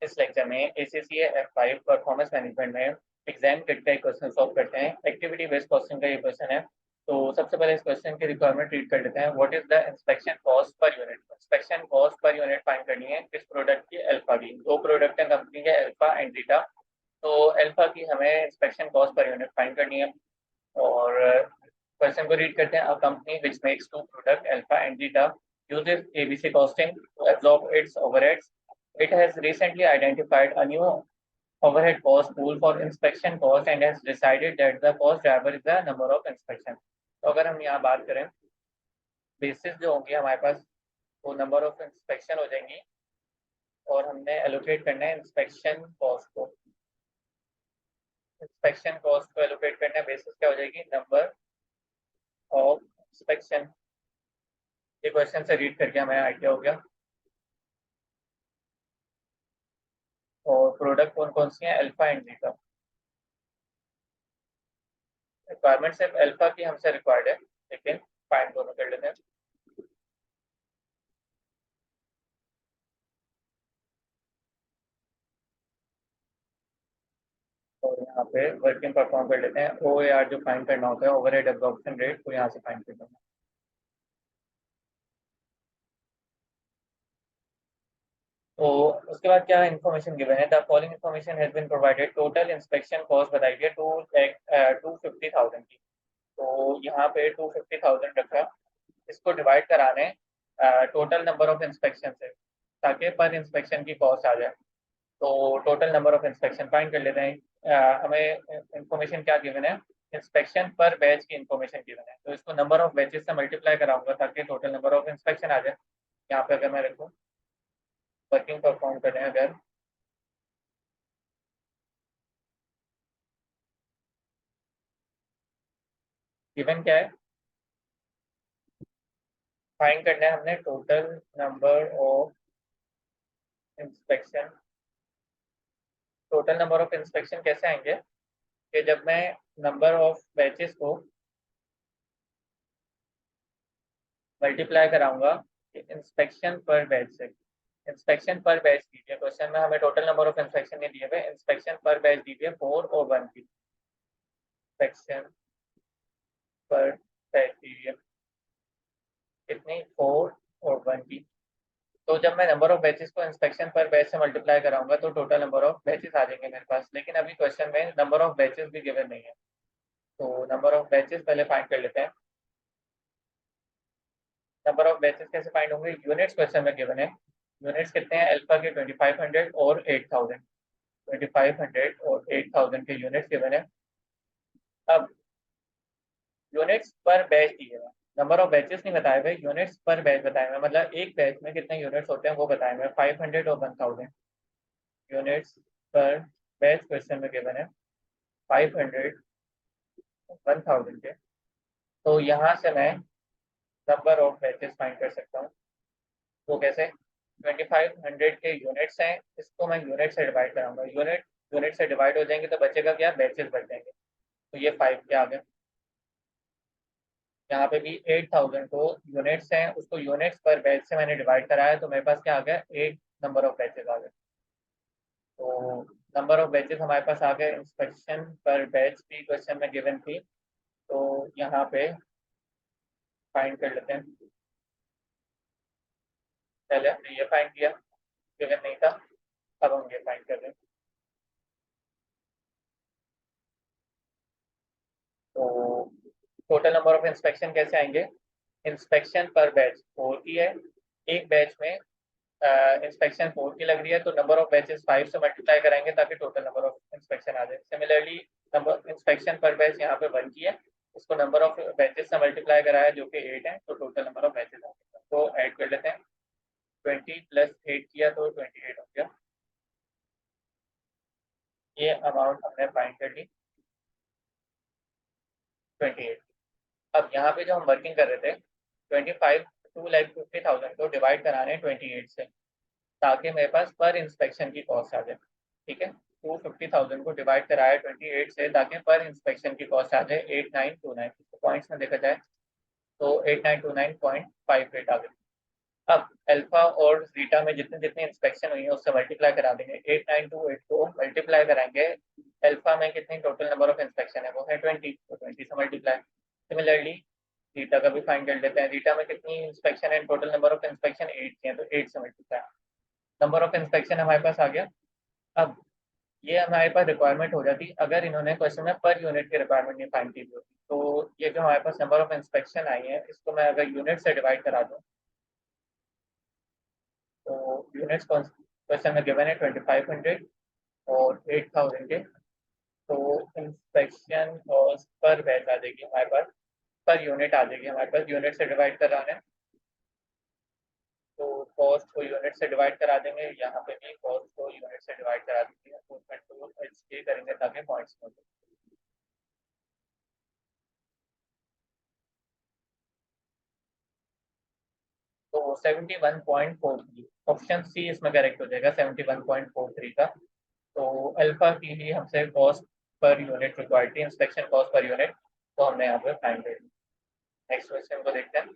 इस लेक्चर में ACCA F5 performance management में एग्जाम किट का एक क्वेश्चन सॉल्व करते हैं। एक्टिविटी बेस्ड क्वेश्चन का ये क्वेश्चन है। तो सबसे पहले इस क्वेश्चन की रिक्वायरमेंट रीड कर लेते हैं। What is the inspection cost per unit. Inspection cost per unit find करनी है इस प्रोडक्ट की अल्फा की। दो प्रोडक्ट है कंपनी के, अल्फा एंड बीटा। तो अल्फा की हमें inspection cost per unit find करनी है। और क्वेश्चन को रीड करते हैं। A company which makes two product alpha and beta uses ABC costing to absorb its overheads. It has recently identified a new overhead cost pool for inspection cost and has decided that the cost driver is the number of inspection. तो अगर हम यहाँ बात करें, basis जो होंगी हमारे पास वो नंबर ऑफ इंस्पेक्शन हो जाएंगी और हमने एलोकेट करना है इंस्पेक्शन कॉस्ट को। इंस्पेक्शन कॉस्ट को एलोकेट करना है, बेसिस क्या हो जाएगी, नंबर ऑफ इंस्पेक्शन। ये क्वेश्चन से रीड करके हमें आइडिया हो गया। और प्रोडक्ट कौन कौन सी हैं, अल्फा एंड बीटा। रिक्वायरमेंट सिर्फ अल्फा की हमसे रिक्वायर्ड है, लेकिन फाइंड दोनों कर लेते हैं। और यहाँ पे वर्किंग परफॉर्म कर लेते हैं। OAR जो फाइंड करना होता है, ओवरहेड एब्जॉर्प्शन रेट, को यहाँ से फाइंड कर लेते हैं। तो उसके बाद क्या इन्फॉर्मेशन गिवन है, the following information has been provided. Total inspection cost बताई गई 250,000 की। तो यहाँ पे 250,000 रखा। इसको डिवाइड कराने टोटल नंबर ऑफ इंस्पेक्शन से, ताकि पर इंस्पेक्शन की कॉस्ट आ जाए। तो total number of inspection find कर लेते हैं। हमें इंफॉर्मेशन क्या गिवन है, इंस्पेक्शन पर बैच की इंफॉर्मेशन गिवन है। तो इसको नंबर ऑफ बैचेस से मल्टीप्लाई कराऊंगा ताकि टोटल नंबर ऑफ इंस्पेक्शन आ जाए। यहाँ पे अगर मैं रखूँ वर्किंग परफॉर्म करें, अगर गिवन क्या है, फाइंड करना है हमने total number of inspection. Total number of inspection कैसे आएंगे कि जब मैं नंबर ऑफ बैचेस को मल्टीप्लाई कराऊंगा इंस्पेक्शन पर बैच से। इंस्पेक्शन पर बैच दीजिए, क्वेश्चन में हमें टोटल नंबर ऑफ इंस्पेक्शन नहीं दिए हुए, इंस्पेक्शन पर बैच दीजिए 4 और 1 की। इंस्पेक्शन पर बैच दीजिए कितनी, 4 और 1 की। तो जब मैं नंबर ऑफ बैचेस को इंस्पेक्शन पर बैच से मल्टीप्लाई कराऊंगा तो टोटल नंबर ऑफ बैचेस आ जाएंगे मेरे पास। लेकिन अभी क्वेश्चन में नंबर ऑफ बैचेस भी गिवन नहीं है, तो नंबर ऑफ बैचेस पहले फाइंड कर लेते हैं। नंबर ऑफ बैचेस कैसे फाइंड होंगे, यूनिट्स क्वेश्चन में गिवन है। यूनिट्स कितने हैं, अल्फा के 2500 और 8000। 2500 और 8000 के यूनिट्स गिवन है। अब यूनिट्स पर बैच दिए हुए, नंबर ऑफ बैचेस नहीं बताए हुए, यूनिट्स पर बैच बताए हुए, मतलब एक बैच में कितने यूनिट्स होते हैं वो बताए हुए, 500 और 1000 यूनिट्स पर बैच क्वेश्चन में गिवन है। 500 1000 के। तो यहाँ से मैं नंबर ऑफ बैचेस फाइंड कर सकता हूँ। वो कैसे, 2500 के यूनिट्स हैं, इसको मैं यूनिट से डिवाइड कराऊंगा। यूनिट यूनिट से डिवाइड हो जाएंगे तो बचेगा क्या, बैचेस बच जाएंगे। तो ये 5 के आ गए। यहाँ पे भी 8000 को यूनिट्स हैं, उसको यूनिट्स पर बैच से मैंने डिवाइड कराया तो मेरे पास क्या आ गया, 8 नंबर ऑफ बैचेस आ गए। तो नंबर ऑफ बैचेस हमारे पास आ गए। इंस्पेक्शन पर बैच भी क्वेश्चन में गिवन थी, तो यहाँ पे फाइंड कर लेते हैं। पहले हमने ये फाइंड किया, गिवन नहीं था, अब हम ये फाइंड कर रहे हैं। तो टोटल नंबर ऑफ इंस्पेक्शन कैसे आएंगे, इंस्पेक्शन पर बैच 4 की है, एक बैच में इंस्पेक्शन 4 की लग रही है, तो नंबर ऑफ बैचेस 5 से मल्टीप्लाई कराएंगे ताकि टोटल नंबर ऑफ इंस्पेक्शन आ जाए। सिमिलरली नंबर इंस्पेक्शन पर बैच यहाँ पे 1 की है, उसको नंबर ऑफ बैचेस से मल्टीप्लाई कराया जो कि 8 है, तो टोटल नंबर ऑफ बैचेस आ गए। तो ऐड कर लेते हैं, 20 प्लस 8 किया तो 28 हो गया। ये अमाउंट हमने फाइंड कर ली, 28। अब यहाँ पे जो हम वर्किंग कर रहे थे, 25 2,50,000 को डिवाइड कराने 28 से, ताकि मेरे पास पर इंस्पेक्शन की कॉस्ट आ जाए। ठीक है, 250,000 को डिवाइड कराया 28 से ताकि पर इंस्पेक्शन की कॉस्ट आ जाए 8929। तो पॉइंट्स में देखा जाए तो 8929.58 आ गई। अब अल्फा और जीटा में जितने जितनी इंस्पेक्शन हुई है उससे मल्टीप्लाई करा देंगे। 8928 को मल्टीप्लाई कराएंगे, अल्फा में कितनी टोटल नंबर ऑफ इंस्पेक्शन है वो है 20, तो 20 से मल्टीप्लाई। सिमिलरली जीटा का भी फाइंड कर लेते हैं, जीटा में कितनी इंस्पेक्शन है, टोटल नंबर ऑफ इंस्पेक्शन 8 है, तो 8 से मल्टीप्लाई। नंबर ऑफ इंस्पेक्शन हमारे पास आ गया। अब ये हमारे पास रिक्वायरमेंट हो जाती अगर इन्होंने क्वेश्चन में पर यूनिट की रिक्वायरमेंट नहीं फाइंड की होती। तो ये जो हमारे पास नंबर ऑफ इंस्पेक्शन आई है इसको मैं अगर यूनिट से डिवाइड करा दूँ, तो यूनिट्स क्वेश्चन में गिवन है 2500 और 8000 के, तो इंस्पेक्शन कॉस्ट पर बैच आ जाएगी हमारे पास, पर यूनिट आ जाएगी हमारे पास, यूनिट से डिवाइड कराना है तो कॉस्ट को यूनिट से डिवाइड करा देंगे, यहाँ पे भी कॉस्ट को यूनिट से डिवाइड करा देंगे, इसलिए करेंगे ताकि पॉइंट्स मिल जाए। तो 71.43 ऑप्शन सी इसमें करेक्ट हो जाएगा, 71.43 का। तो अल्फा की ही हमसे कॉस्ट पर यूनिट रिक्वायर्ड थी, इंस्पेक्शन कॉस्ट पर यूनिट, तो हमने यहाँ पे फाइंड कर ली। नेक्स्ट क्वेश्चन को देखते हैं।